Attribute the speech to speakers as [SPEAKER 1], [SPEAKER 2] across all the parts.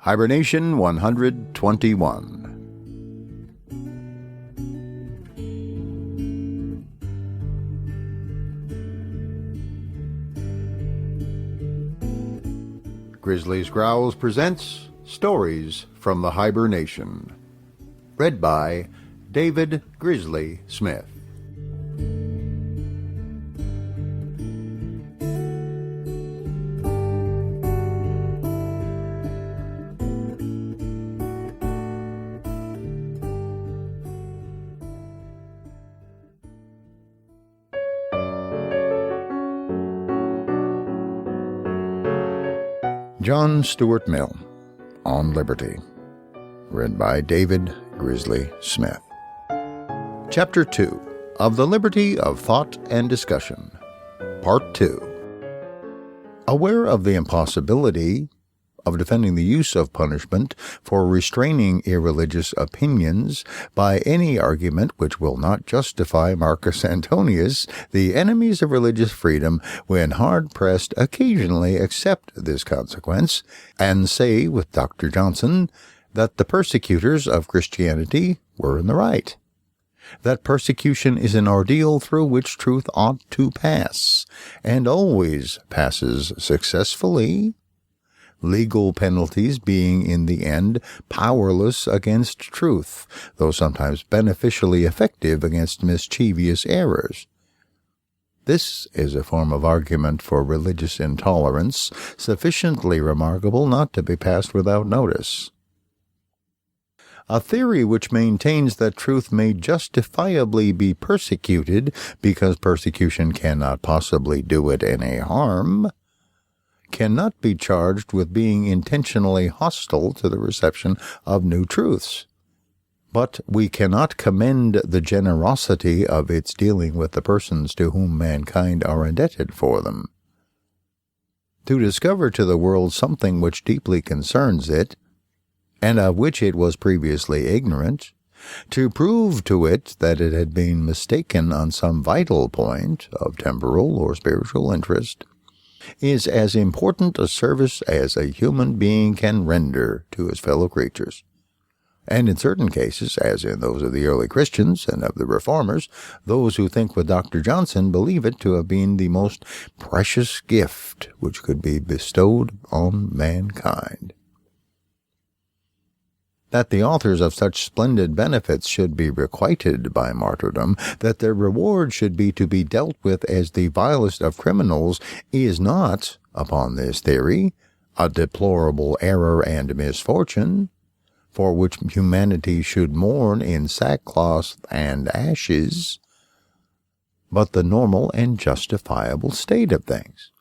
[SPEAKER 1] Hiber-Nation 121. Grizzly's Growls presents Stories from the Hiber-Nation. Read by David Grizzly Smith. John Stuart Mill, On Liberty. Read by David Grizzly Smith. Chapter 2 of the Liberty of Thought and Discussion. Part 2. Aware of the impossibility of defending the use of punishment for restraining irreligious opinions by any argument which will not justify Marcus Antonius, the enemies of religious freedom, when hard-pressed, occasionally accept this consequence, and say with Dr. Johnson that the persecutors of Christianity were in the right. That persecution is an ordeal through which truth ought to pass, and always passes successfully, legal penalties being in the end powerless against truth, though sometimes beneficially effective against mischievous errors. This is a form of argument for religious intolerance sufficiently remarkable not to be passed without notice. A theory which maintains that truth may justifiably be persecuted because persecution cannot possibly do it any harm cannot be charged with being intentionally hostile to the reception of new truths. But we cannot commend the generosity of its dealing with the persons to whom mankind are indebted for them. To discover to the world something which deeply concerns it, and of which it was previously ignorant, to prove to it that it had been mistaken on some vital point of temporal or spiritual interest, is as important a service as a human being can render to his fellow creatures. And in certain cases, as in those of the early Christians and of the Reformers, those who think with Dr. Johnson believe it to have been the most precious gift which could be bestowed on mankind. That the authors of such splendid benefits should be requited by martyrdom, that their reward should be to be dealt with as the vilest of criminals, is not, upon this theory, a deplorable error and misfortune, for which humanity should mourn in sackcloth and ashes, but the normal and justifiable state of things.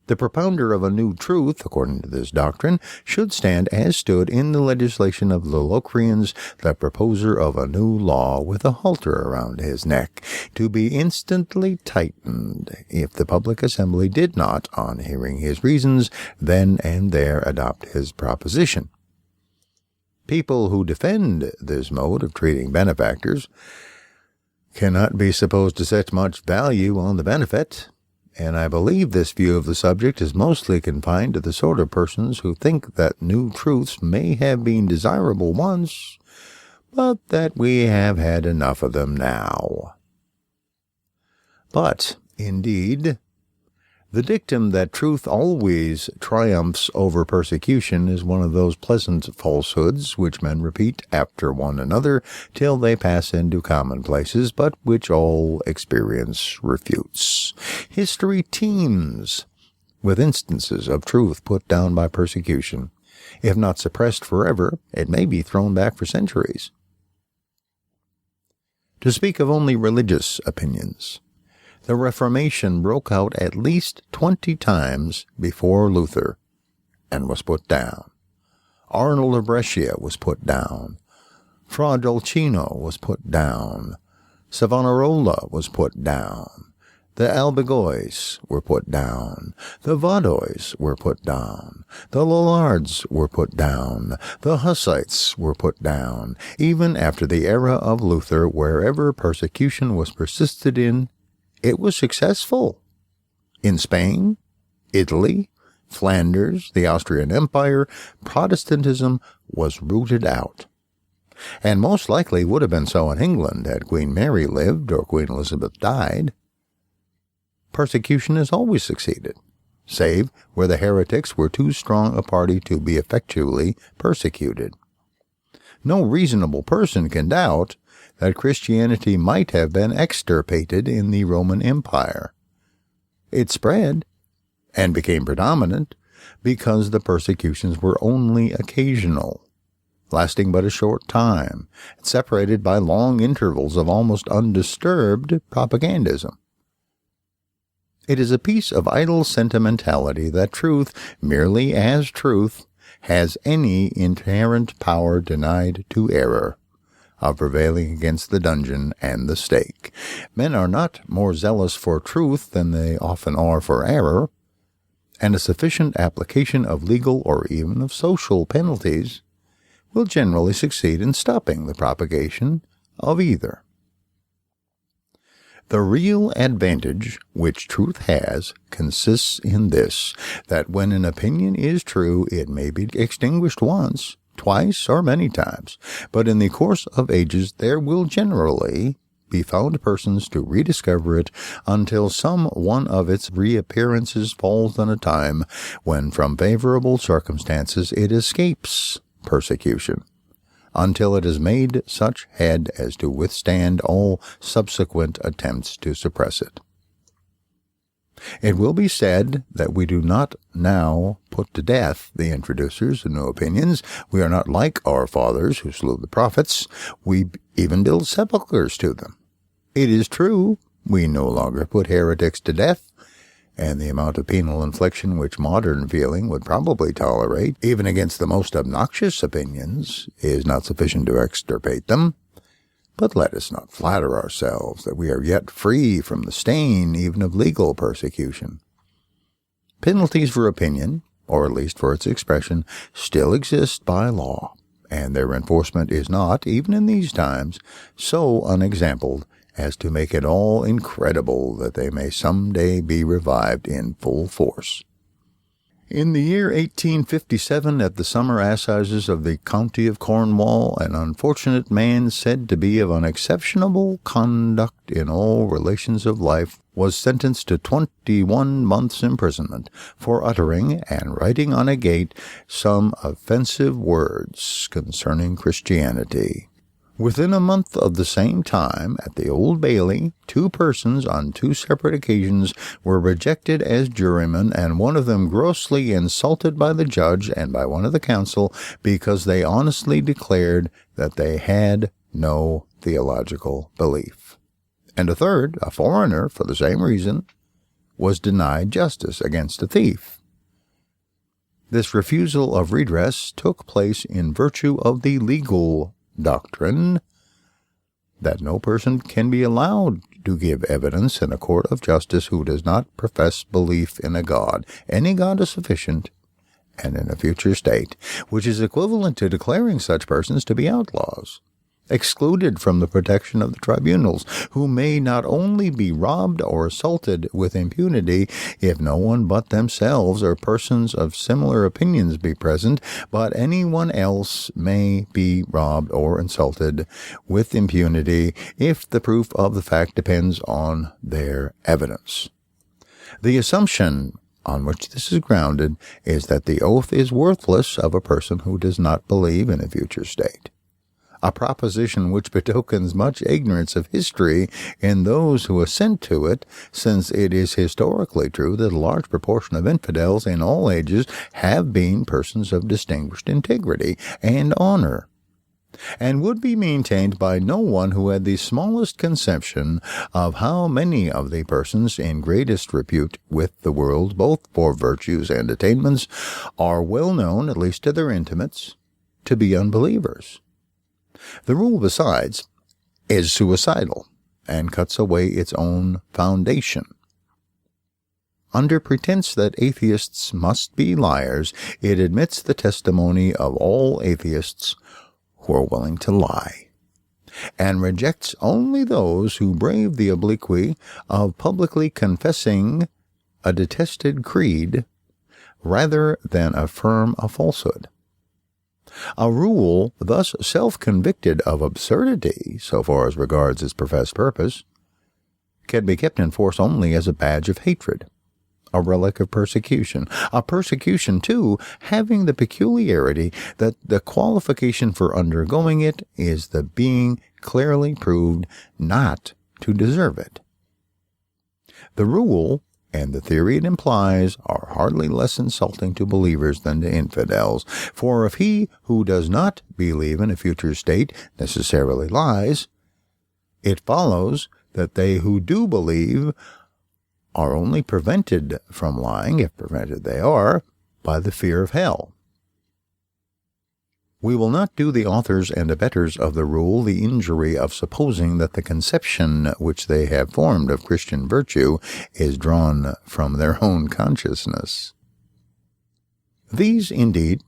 [SPEAKER 1] The propounder of a new truth, according to this doctrine, should stand as stood in the legislation of the Locrians, the proposer of a new law with a halter around his neck, to be instantly tightened if the public assembly did not, on hearing his reasons, then and there adopt his proposition. People who defend this mode of treating benefactors cannot be supposed to set much value on the benefit, and I believe this view of the subject is mostly confined to the sort of persons who think that new truths may have been desirable once, but that we have had enough of them now. But, indeed, the dictum that truth always triumphs over persecution is one of those pleasant falsehoods which men repeat after one another till they pass into commonplaces, but which all experience refutes. History teems with instances of truth put down by persecution. If not suppressed forever, it may be thrown back for centuries. To speak of only religious opinions, the Reformation broke out at least 20 times before Luther, and was put down. Arnold of Brescia was put down. Fra Dolcino was put down. Savonarola was put down. The Albigois were put down. The Vaudois were put down. The Lollards were put down. The Hussites were put down. Even after the era of Luther, wherever persecution was persisted in, it was successful. In Spain, Italy, Flanders, the Austrian Empire, Protestantism was rooted out. And most likely would have been so in England had Queen Mary lived or Queen Elizabeth died. Persecution has always succeeded, save where the heretics were too strong a party to be effectually persecuted. No reasonable person can doubt that Christianity might have been extirpated in the Roman Empire. It spread and became predominant because the persecutions were only occasional, lasting but a short time, separated by long intervals of almost undisturbed propagandism. It is a piece of idle sentimentality that truth, merely as truth, has any inherent power denied to error, of prevailing against the dungeon and the stake. Men are not more zealous for truth than they often are for error, and a sufficient application of legal or even of social penalties will generally succeed in stopping the propagation of either. The real advantage which truth has consists in this, that when an opinion is true, it may be extinguished once, twice, or many times, but in the course of ages there will generally be found persons to rediscover it until some one of its reappearances falls on a time when from favorable circumstances it escapes persecution, until it has made such head as to withstand all subsequent attempts to suppress it. It will be said that we do not now put to death the introducers of new opinions. We are not like our fathers who slew the prophets. We even build sepulchres to them. It is true, we no longer put heretics to death, and the amount of penal infliction which modern feeling would probably tolerate, even against the most obnoxious opinions, is not sufficient to extirpate them. But let us not flatter ourselves that we are yet free from the stain even of legal persecution. Penalties for opinion, or at least for its expression, still exist by law, and their enforcement is not, even in these times, so unexampled as to make it all incredible that they may some day be revived in full force. In the year 1857, at the summer assizes of the county of Cornwall, an unfortunate man said to be of unexceptionable conduct in all relations of life was sentenced to 21 months' imprisonment for uttering and writing on a gate some offensive words concerning Christianity. Within a month of the same time, at the Old Bailey, 2 persons on 2 separate occasions were rejected as jurymen, and one of them grossly insulted by the judge and by one of the council because they honestly declared that they had no theological belief. And a third, a foreigner, for the same reason, was denied justice against a thief. This refusal of redress took place in virtue of the legal doctrine that no person can be allowed to give evidence in a court of justice who does not profess belief in a God. Any God is sufficient, and in a future state, which is equivalent to declaring such persons to be outlaws, excluded from the protection of the tribunals, who may not only be robbed or assaulted with impunity if no one but themselves or persons of similar opinions be present, but anyone else may be robbed or insulted with impunity if the proof of the fact depends on their evidence. The assumption on which this is grounded is that the oath is worthless of a person who does not believe in a future state, a proposition which betokens much ignorance of history in those who assent to it, since it is historically true that a large proportion of infidels in all ages have been persons of distinguished integrity and honor, and would be maintained by no one who had the smallest conception of how many of the persons in greatest repute with the world, both for virtues and attainments, are well known, at least to their intimates, to be unbelievers. The rule, besides, is suicidal, and cuts away its own foundation. Under pretense that atheists must be liars, it admits the testimony of all atheists who are willing to lie, and rejects only those who brave the obloquy of publicly confessing a detested creed rather than affirm a falsehood. A rule thus self-convicted of absurdity, so far as regards its professed purpose, can be kept in force only as a badge of hatred, a relic of persecution, a persecution, too, having the peculiarity that the qualification for undergoing it is the being clearly proved not to deserve it. The rule and the theory it implies are hardly less insulting to believers than to infidels, for if he who does not believe in a future state necessarily lies, it follows that they who do believe are only prevented from lying, if prevented they are, by the fear of hell. We will not do the authors and abettors of the rule the injury of supposing that the conception which they have formed of Christian virtue is drawn from their own consciousness. These, indeed,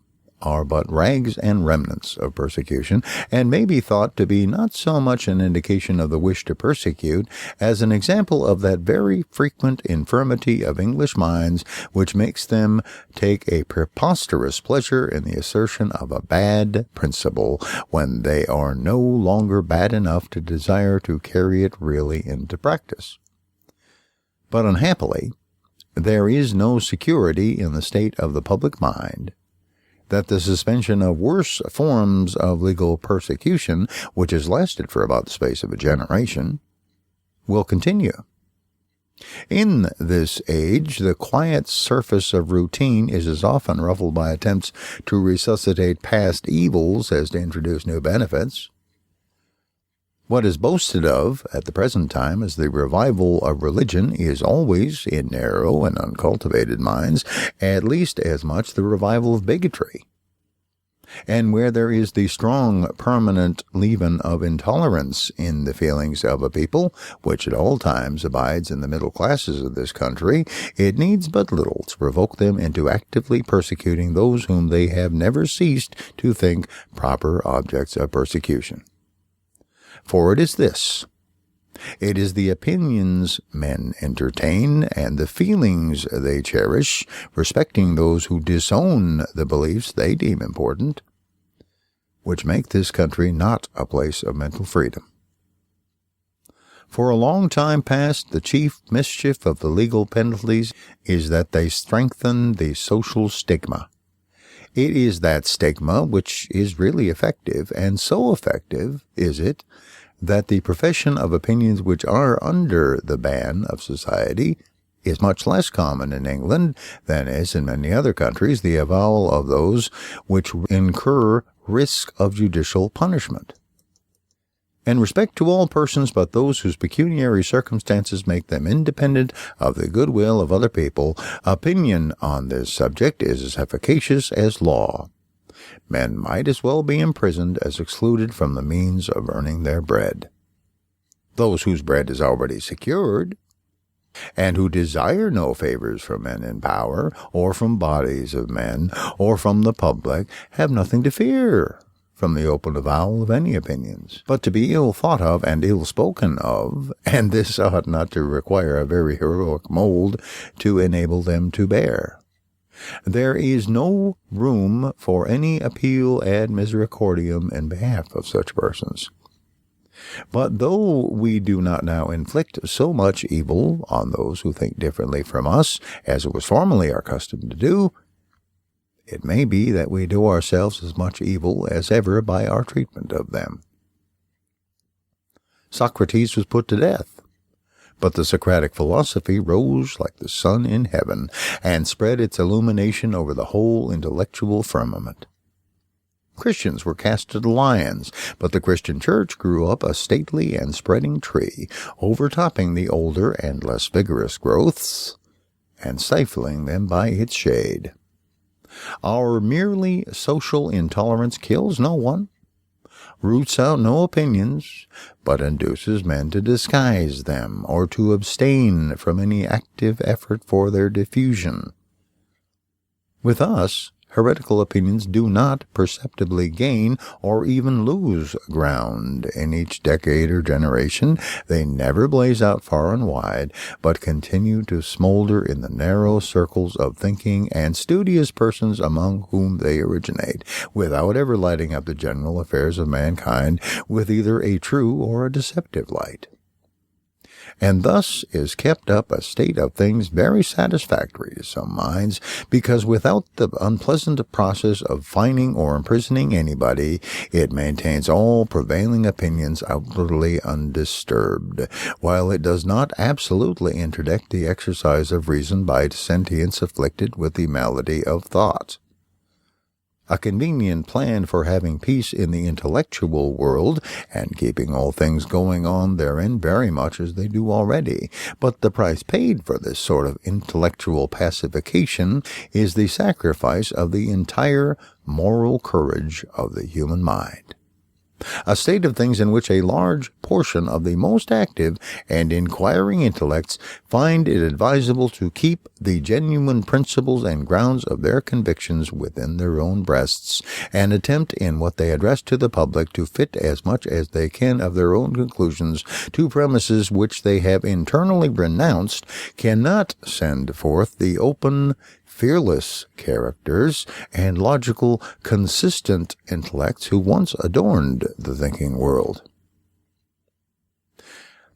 [SPEAKER 1] are but rags and remnants of persecution, and may be thought to be not so much an indication of the wish to persecute as an example of that very frequent infirmity of English minds which makes them take a preposterous pleasure in the assertion of a bad principle when they are no longer bad enough to desire to carry it really into practice. But unhappily, there is no security in the state of the public mind that the suspension of worse forms of legal persecution, which has lasted for about the space of a generation, will continue. In this age, the quiet surface of routine is as often ruffled by attempts to resuscitate past evils as to introduce new benefits. What is boasted of at the present time as the revival of religion is always, in narrow and uncultivated minds, at least as much the revival of bigotry. And where there is the strong, permanent leaven of intolerance in the feelings of a people, which at all times abides in the middle classes of this country, it needs but little to provoke them into actively persecuting those whom they have never ceased to think proper objects of persecution. For it is this. It is the opinions men entertain and the feelings they cherish respecting those who disown the beliefs they deem important, which make this country not a place of mental freedom. For a long time past, the chief mischief of the legal penalties is that they strengthen the social stigma. It is that stigma which is really effective, and so effective is it that the profession of opinions which are under the ban of society is much less common in England than is in many other countries the avowal of those which incur risk of judicial punishment. In respect to all persons but those whose pecuniary circumstances make them independent of the goodwill of other people, opinion on this subject is as efficacious as law. Men might as well be imprisoned as excluded from the means of earning their bread. Those whose bread is already secured, and who desire no favors from men in power, or from bodies of men, or from the public, have nothing to fear from the open avowal of any opinions, but to be ill thought of and ill spoken of, and this ought not to require a very heroic mold to enable them to bear. There is no room for any appeal ad misericordiam in behalf of such persons. But though we do not now inflict so much evil on those who think differently from us, as it was formerly our custom to do, it may be that we do ourselves as much evil as ever by our treatment of them. Socrates was put to death, but the Socratic philosophy rose like the sun in heaven, and spread its illumination over the whole intellectual firmament. Christians were cast to the lions, but the Christian church grew up a stately and spreading tree, overtopping the older and less vigorous growths, and stifling them by its shade. Our merely social intolerance kills no one, roots out no opinions, but induces men to disguise them or to abstain from any active effort for their diffusion. With us, heretical opinions do not perceptibly gain or even lose ground in each decade or generation. They never blaze out far and wide, but continue to smolder in the narrow circles of thinking and studious persons among whom they originate, without ever lighting up the general affairs of mankind with either a true or a deceptive light. And thus is kept up a state of things very satisfactory to some minds, because without the unpleasant process of fining or imprisoning anybody, it maintains all prevailing opinions outwardly undisturbed, while it does not absolutely interdict the exercise of reason by sentience afflicted with the malady of thought. A convenient plan for having peace in the intellectual world, and keeping all things going on therein very much as they do already. But the price paid for this sort of intellectual pacification is the sacrifice of the entire moral courage of the human mind. A state of things in which a large portion of the most active and inquiring intellects find it advisable to keep the genuine principles and grounds of their convictions within their own breasts, and attempt in what they address to the public to fit as much as they can of their own conclusions to premises which they have internally renounced, cannot send forth the open, fearless characters and logical, consistent intellects who once adorned the thinking world.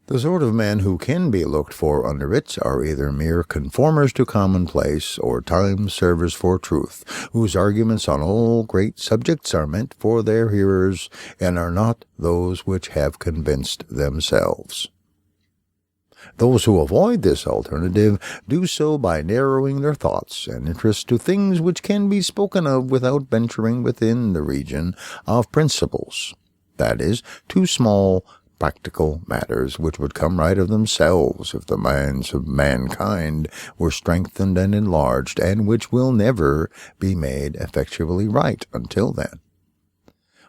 [SPEAKER 1] The sort of men who can be looked for under it are either mere conformers to commonplace, or time-servers for truth, whose arguments on all great subjects are meant for their hearers, and are not those which have convinced themselves. Those who avoid this alternative do so by narrowing their thoughts and interests to things which can be spoken of without venturing within the region of principles, that is, to small practical matters which would come right of themselves if the minds of mankind were strengthened and enlarged, and which will never be made effectually right until then.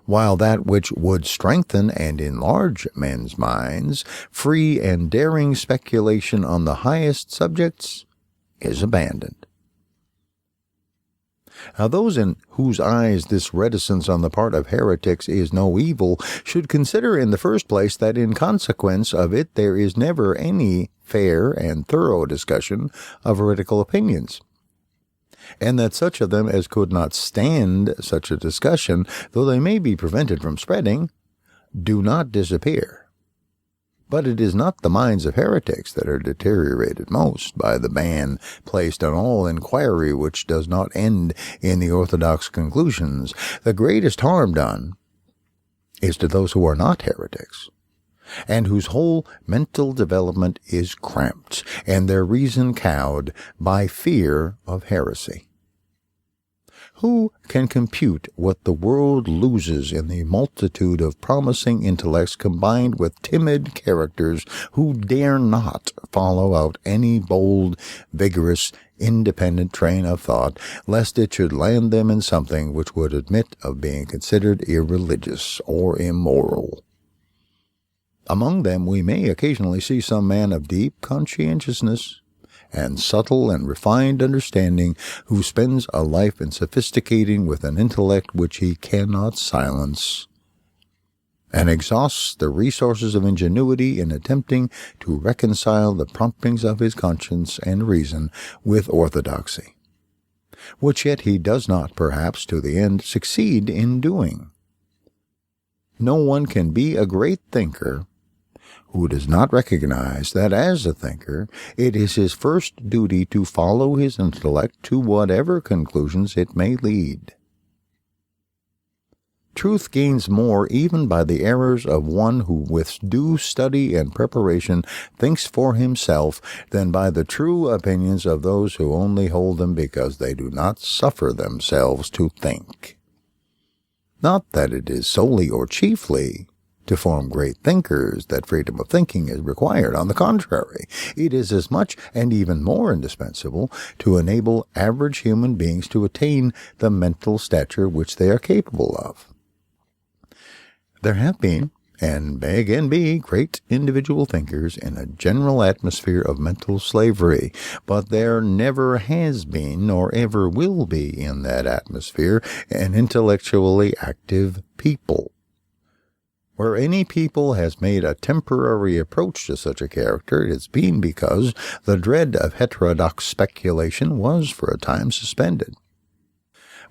[SPEAKER 1] While that which would strengthen and enlarge men's minds, free and daring speculation on the highest subjects, is abandoned. Now, those in whose eyes this reticence on the part of heretics is no evil should consider in the first place that in consequence of it there is never any fair and thorough discussion of heretical opinions, and that such of them as could not stand such a discussion, though they may be prevented from spreading, do not disappear. But it is not the minds of heretics that are deteriorated most by the ban placed on all inquiry which does not end in the orthodox conclusions. The greatest harm done is to those who are not heretics, and whose whole mental development is cramped, and their reason cowed by fear of heresy. Who can compute what the world loses in the multitude of promising intellects combined with timid characters who dare not follow out any bold, vigorous, independent train of thought, lest it should land them in something which would admit of being considered irreligious or immoral? Among them we may occasionally see some man of deep conscientiousness and subtle and refined understanding, who spends a life in sophisticating with an intellect which he cannot silence, and exhausts the resources of ingenuity in attempting to reconcile the promptings of his conscience and reason with orthodoxy, which yet he does not, perhaps, to the end succeed in doing. No one can be a great thinker who does not recognize that as a thinker it is his first duty to follow his intellect to whatever conclusions it may lead. Truth gains more even by the errors of one who with due study and preparation thinks for himself than by the true opinions of those who only hold them because they do not suffer themselves to think. Not that it is solely or chiefly to form great thinkers that freedom of thinking is required. On the contrary, it is as much and even more indispensable to enable average human beings to attain the mental stature which they are capable of. There have been, and may again be great individual thinkers in a general atmosphere of mental slavery, but there never has been nor ever will be in that atmosphere an intellectually active people. Where any people has made a temporary approach to such a character, it has been because the dread of heterodox speculation was for a time suspended.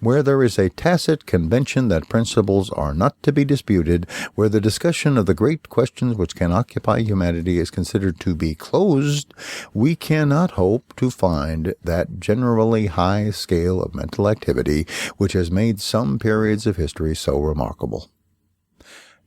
[SPEAKER 1] Where there is a tacit convention that principles are not to be disputed, where the discussion of the great questions which can occupy humanity is considered to be closed, we cannot hope to find that generally high scale of mental activity which has made some periods of history so remarkable.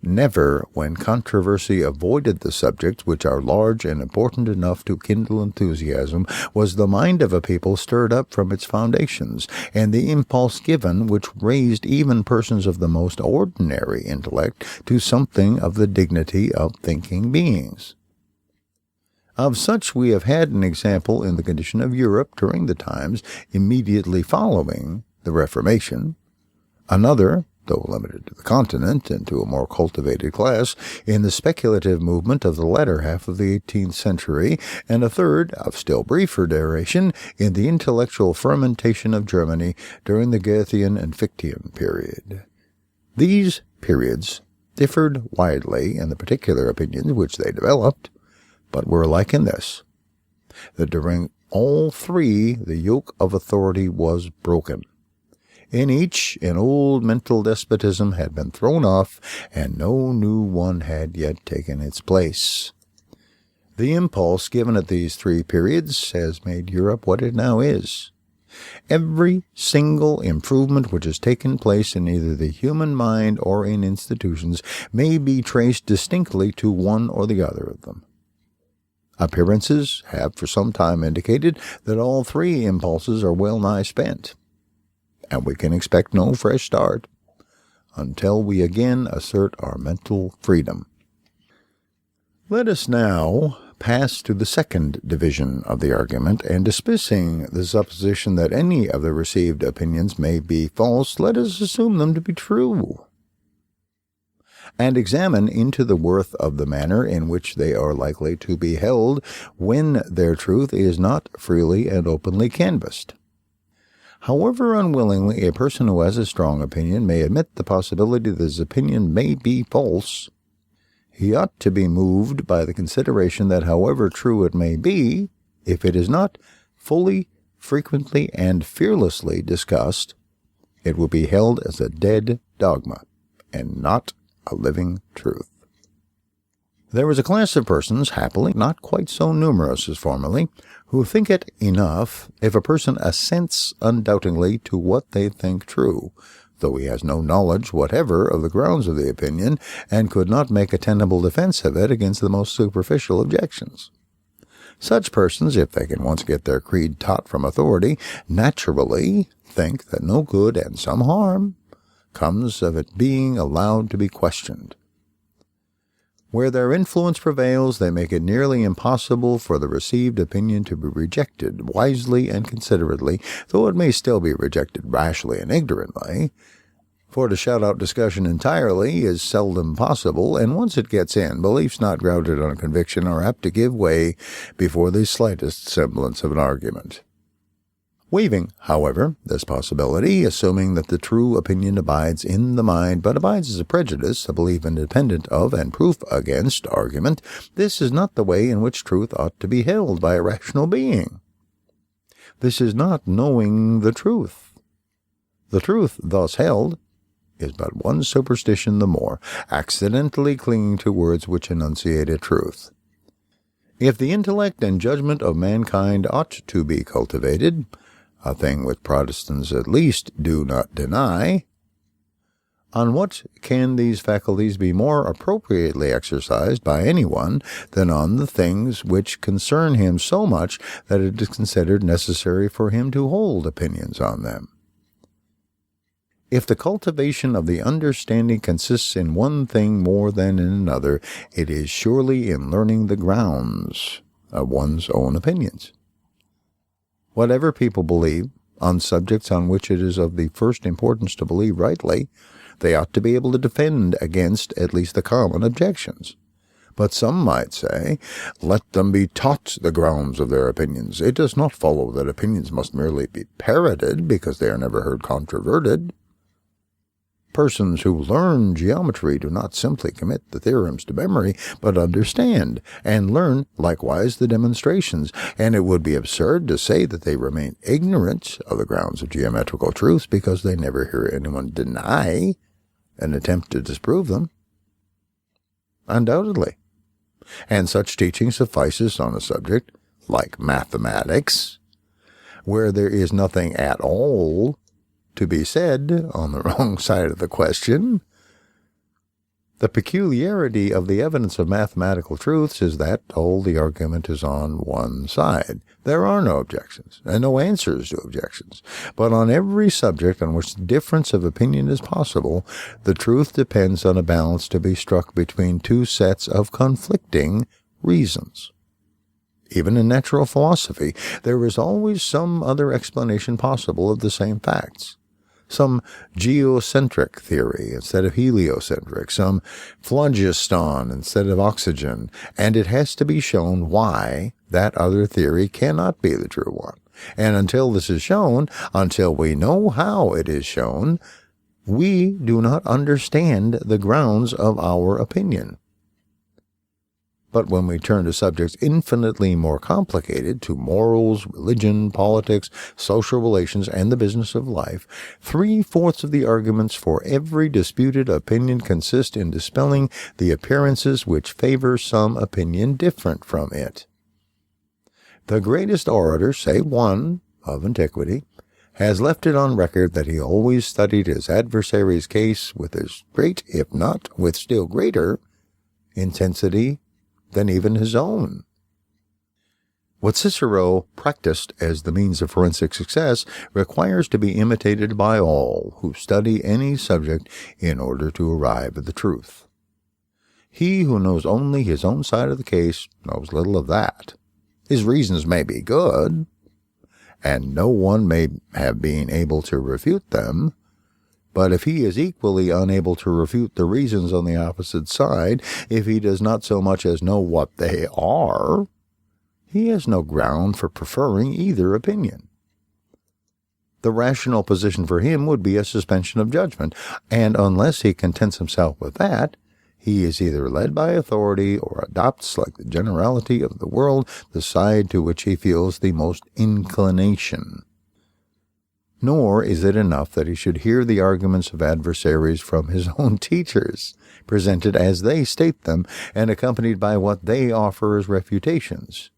[SPEAKER 1] Never, when controversy avoided the subjects which are large and important enough to kindle enthusiasm, was the mind of a people stirred up from its foundations, and the impulse given which raised even persons of the most ordinary intellect to something of the dignity of thinking beings. Of such we have had an example in the condition of Europe during the times immediately following the Reformation, another, though limited to the continent and to a more cultivated class, in the speculative movement of the latter half of the 18th century, and a third, of still briefer duration, in the intellectual fermentation of Germany during the Goethean and Fichtean period. These periods differed widely in the particular opinions which they developed, but were alike in this, that during all three the yoke of authority was broken. In each, an old mental despotism had been thrown off, and no new one had yet taken its place. The impulse given at these three periods has made Europe what it now is. Every single improvement which has taken place in either the human mind or in institutions may be traced distinctly to one or the other of them. Appearances have for some time indicated that all three impulses are well nigh spent, and we can expect no fresh start until we again assert our mental freedom. Let us now pass to the second division of the argument, and dismissing the supposition that any of the received opinions may be false, let us assume them to be true, and examine into the worth of the manner in which they are likely to be held when their truth is not freely and openly canvassed. However unwillingly a person who has a strong opinion may admit the possibility that his opinion may be false, he ought to be moved by the consideration that however true it may be, if it is not fully, frequently, and fearlessly discussed, it will be held as a dead dogma, and not a living truth. There is a class of persons, happily not quite so numerous as formerly, who think it enough if a person assents undoubtingly to what they think true, though he has no knowledge whatever of the grounds of the opinion, and could not make a tenable defense of it against the most superficial objections. Such persons, if they can once get their creed taught from authority, naturally think that no good and some harm comes of it being allowed to be questioned. Where their influence prevails, they make it nearly impossible for the received opinion to be rejected wisely and considerately, though it may still be rejected rashly and ignorantly. For to shut out discussion entirely is seldom possible, and once it gets in, beliefs not grounded on conviction are apt to give way before the slightest semblance of an argument. Waiving, however, this possibility, assuming that the true opinion abides in the mind, but abides as a prejudice, a belief independent of and proof against argument, this is not the way in which truth ought to be held by a rational being. This is not knowing the truth. The truth thus held is but one superstition the more, accidentally clinging to words which enunciate a truth. If the intellect and judgment of mankind ought to be cultivated, a thing which Protestants at least do not deny, on what can these faculties be more appropriately exercised by anyone than on the things which concern him so much that it is considered necessary for him to hold opinions on them? If the cultivation of the understanding consists in one thing more than in another, it is surely in learning the grounds of one's own opinions. Whatever people believe, on subjects on which it is of the first importance to believe rightly, They ought to be able to defend against at least the common objections. But some might say, let them be taught the grounds of their opinions. It does not follow that opinions must merely be parroted because they are never heard controverted. Persons who learn geometry do not simply commit the theorems to memory, but understand and learn likewise the demonstrations, and it would be absurd to say that they remain ignorant of the grounds of geometrical truths because they never hear anyone deny an attempt to disprove them. Undoubtedly. And such teaching suffices on a subject like mathematics, where there is nothing at all to be said on the wrong side of the question. The peculiarity of the evidence of mathematical truths is that all the argument is on one side. There are no objections, and no answers to objections. But on every subject on which difference of opinion is possible, the truth depends on a balance to be struck between two sets of conflicting reasons. Even in natural philosophy, there is always some other explanation possible of the same facts. Some geocentric theory instead of heliocentric, some phlogiston instead of oxygen, and it has to be shown why that other theory cannot be the true one. And until this is shown, until we know how it is shown, we do not understand the grounds of our opinion. But when we turn to subjects infinitely more complicated, to morals, religion, politics, social relations, and the business of life, 3/4 of the arguments for every disputed opinion consist in dispelling the appearances which favor some opinion different from it. The greatest orator, save one, of antiquity, has left it on record that he always studied his adversary's case with as great, if not with still greater, intensity than even his own. What Cicero practiced as the means of forensic success requires to be imitated by all who study any subject in order to arrive at the truth. He who knows only his own side of the case knows little of that. His reasons may be good, and no one may have been able to refute them, but if he is equally unable to refute the reasons on the opposite side, if he does not so much as know what they are, he has no ground for preferring either opinion. The rational position for him would be a suspension of judgment, and unless he contents himself with that, he is either led by authority or adopts, like the generality of the world, the side to which he feels the most inclination. Nor is it enough that he should hear the arguments of adversaries from his own teachers, presented as they state them, and accompanied by what they offer as refutations.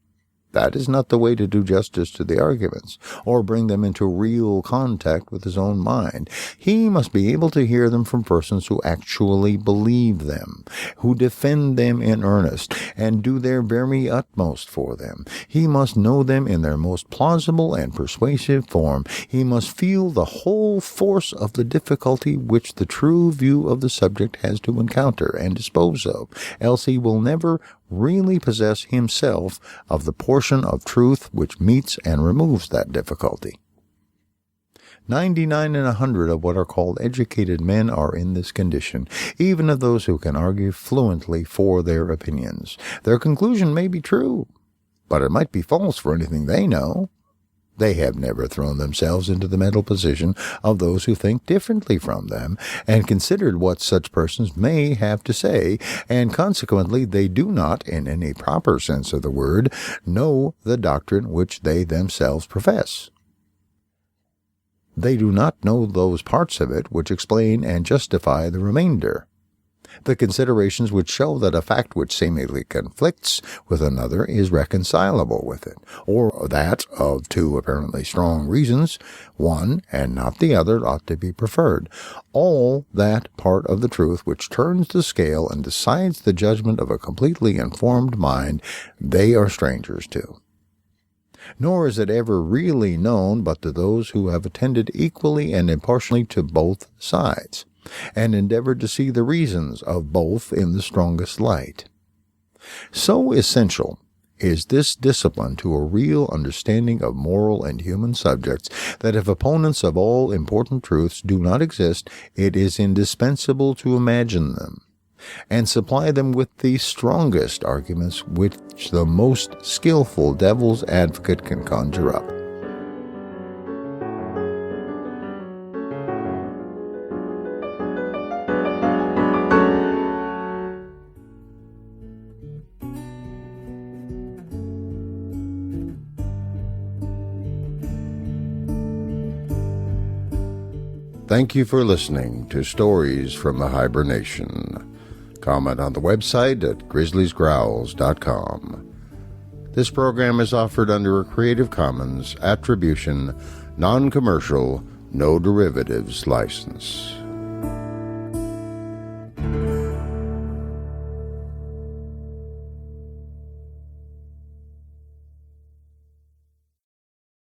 [SPEAKER 1] That is not the way to do justice to the arguments, or bring them into real contact with his own mind. He must be able to hear them from persons who actually believe them, who defend them in earnest, and do their very utmost for them. He must know them in their most plausible and persuasive form. He must feel the whole force of the difficulty which the true view of the subject has to encounter and dispose of, else he will never really possess himself of the portion of truth which meets and removes that difficulty. 99 in 100 of what are called educated men are in this condition, even of those who can argue fluently for their opinions. Their conclusion may be true, but it might be false for anything they know. They have never thrown themselves into the mental position of those who think differently from them, and considered what such persons may have to say, and consequently they do not, in any proper sense of the word, know the doctrine which they themselves profess. They do not know those parts of it which explain and justify the remainder. The considerations which show that a fact which seemingly conflicts with another is reconcilable with it, or that of two apparently strong reasons, one and not the other ought to be preferred. All that part of the truth which turns the scale and decides the judgment of a completely informed mind, they are strangers to. Nor is it ever really known but to those who have attended equally and impartially to both sides, and endeavored to see the reasons of both in the strongest light. So essential is this discipline to a real understanding of moral and human subjects that if opponents of all important truths do not exist, it is indispensable to imagine them, and supply them with the strongest arguments which the most skillful devil's advocate can conjure up. Thank you for listening to Stories from the Hiber-Nation. Comment on the website at grizzliesgrowls.com. This program is offered under a Creative Commons Attribution, Non-Commercial, No Derivatives license.